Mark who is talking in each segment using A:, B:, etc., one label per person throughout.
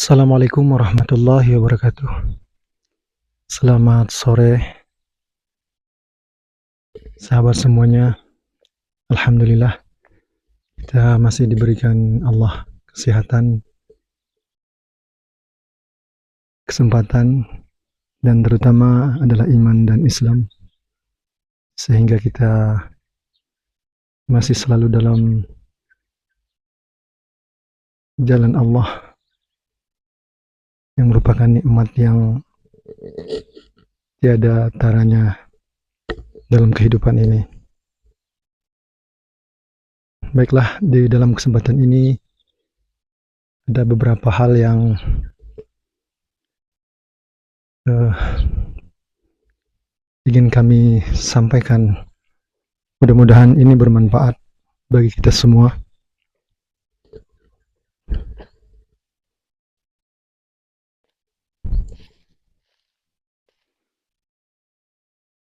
A: Assalamualaikum warahmatullahi wabarakatuh. Selamat sore, sahabat semuanya. Alhamdulillah, kita masih diberikan Allah kesehatan, kesempatan, dan terutama adalah iman dan Islam, sehingga kita masih selalu dalam jalan Allah yang merupakan nikmat yang tiada taranya dalam kehidupan ini. Baiklah, di dalam kesempatan ini ada beberapa hal yang ingin kami sampaikan. Mudah-mudahan ini bermanfaat bagi kita semua.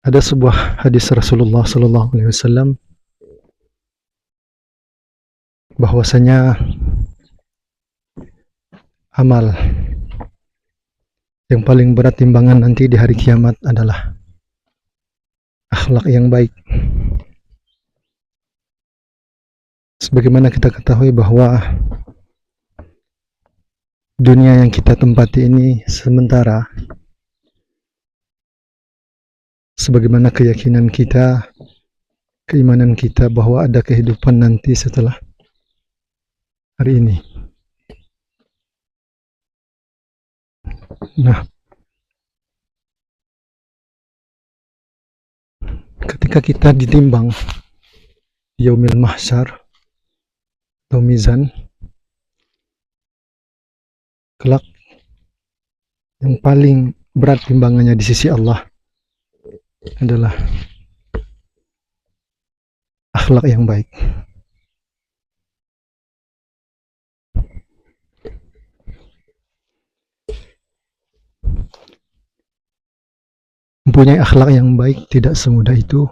A: Ada sebuah hadis Rasulullah Sallallahu Alaihi Wasallam bahwasanya amal yang paling berat timbangan nanti di hari kiamat adalah akhlak yang baik. Sebagaimana kita ketahui bahwa dunia yang kita tempati ini sementara, sebagaimana keyakinan kita, keimanan kita bahwa ada kehidupan nanti setelah hari ini. Nah, ketika kita ditimbang yaumil mahsyar atau mizan, kelak yang paling berat timbangannya di sisi Allah adalah akhlak yang baik. Mempunyai akhlak yang baik tidak semudah itu,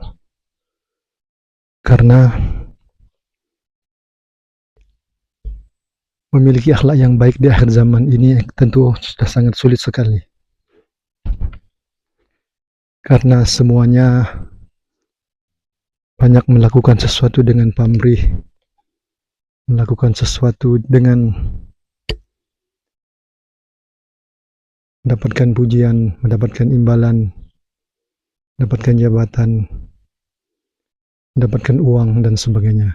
A: karena memiliki akhlak yang baik di akhir zaman ini tentu sudah sangat sulit sekali. Karena semuanya banyak melakukan sesuatu dengan pamrih, melakukan sesuatu dengan mendapatkan pujian, mendapatkan imbalan, mendapatkan jabatan, mendapatkan uang, dan sebagainya.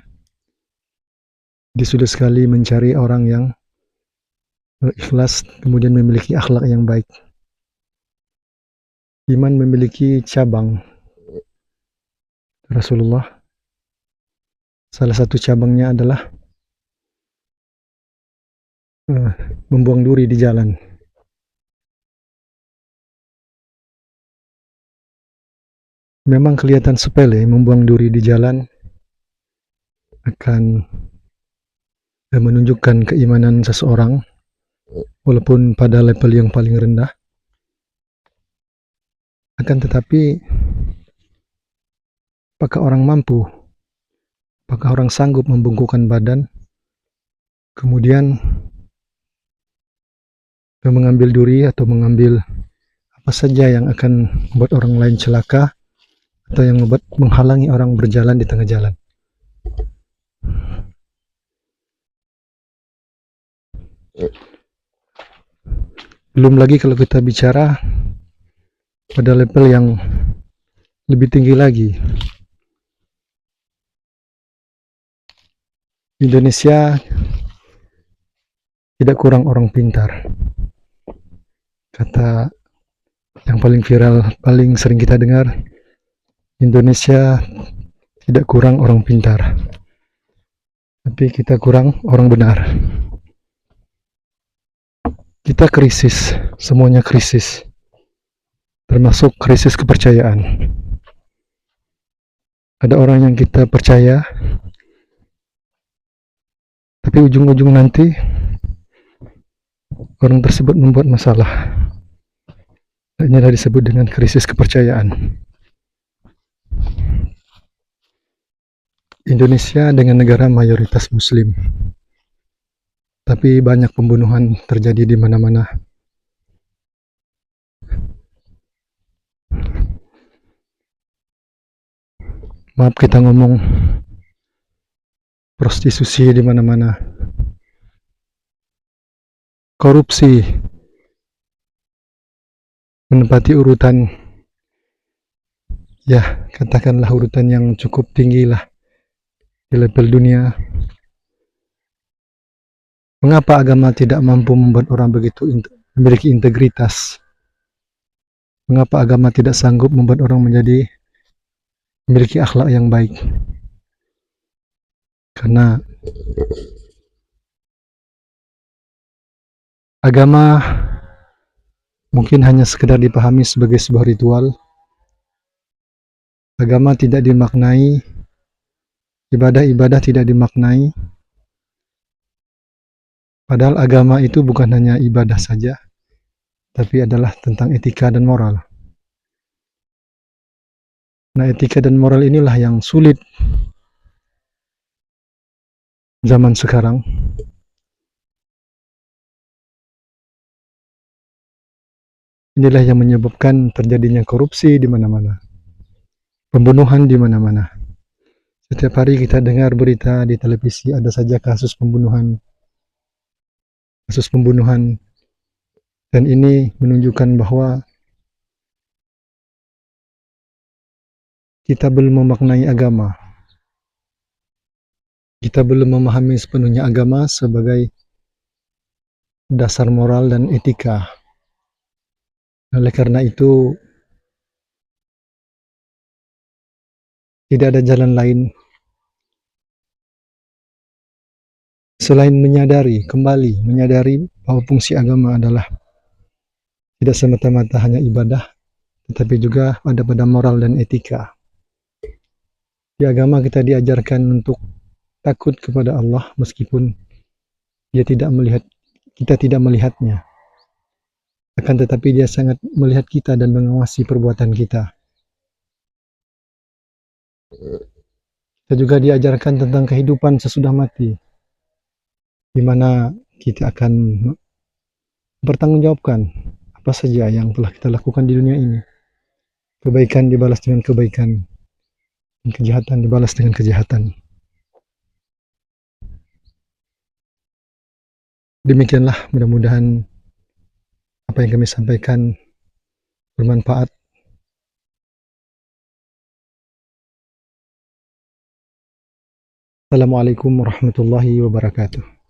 A: Dia sudah sekali mencari orang yang ikhlas, kemudian memiliki akhlak yang baik. Iman memiliki cabang. Rasulullah, salah satu cabangnya adalah membuang duri di jalan. Memang kelihatan sepele, membuang duri di jalan akan menunjukkan keimanan seseorang, walaupun pada level yang paling rendah. Akan tetapi, apakah orang mampu, apakah orang sanggup membungkukkan badan, kemudian mengambil duri atau mengambil apa saja yang akan membuat orang lain celaka, atau yang membuat menghalangi orang berjalan di tengah jalan. Belum lagi kalau kita bicara pada level yang lebih tinggi lagi. Indonesia tidak kurang orang pintar. Kata yang paling viral, paling sering kita dengar, Indonesia tidak kurang orang pintar, tapi kita kurang orang benar. Kita krisis, semuanya krisis, termasuk krisis kepercayaan. Ada orang yang kita percaya, tapi ujung-ujung nanti orang tersebut membuat masalah. Ini adalah disebut dengan krisis kepercayaan. Indonesia dengan negara mayoritas muslim, tapi banyak pembunuhan terjadi di mana-mana. Maaf kita ngomong prostitusi di mana-mana. Korupsi menempati urutan, ya katakanlah urutan yang cukup tinggi lah di level dunia. Mengapa agama tidak mampu membuat orang begitu memiliki integritas? Mengapa agama tidak sanggup membuat orang memiliki akhlak yang baik? Karena agama mungkin hanya sekedar dipahami sebagai sebuah ritual. Agama tidak dimaknai, ibadah-ibadah tidak dimaknai. Padahal agama itu bukan hanya ibadah saja, tapi adalah tentang etika dan moral. Nah, etika dan moral inilah yang sulit zaman sekarang. Inilah yang menyebabkan terjadinya korupsi di mana-mana, pembunuhan di mana-mana. Setiap hari kita dengar berita di televisi, ada saja kasus pembunuhan, dan ini menunjukkan bahwa kita belum memaknai agama. Kita belum memahami sepenuhnya agama sebagai dasar moral dan etika. Oleh karena itu, tidak ada jalan lain selain menyadari bahwa fungsi agama adalah tidak semata-mata hanya ibadah, tetapi juga ada pada moral dan etika. Di agama kita diajarkan untuk takut kepada Allah meskipun kita tidak melihatnya. Akan tetapi dia sangat melihat kita dan mengawasi perbuatan kita. Kita juga diajarkan tentang kehidupan sesudah mati, di mana kita akan bertanggungjawabkan apa saja yang telah kita lakukan di dunia ini. Kebaikan dibalas dengan kebaikan, dan kejahatan dibalas dengan kejahatan. Demikianlah, mudah-mudahan apa yang kami sampaikan bermanfaat. Assalamualaikum warahmatullahi wabarakatuh.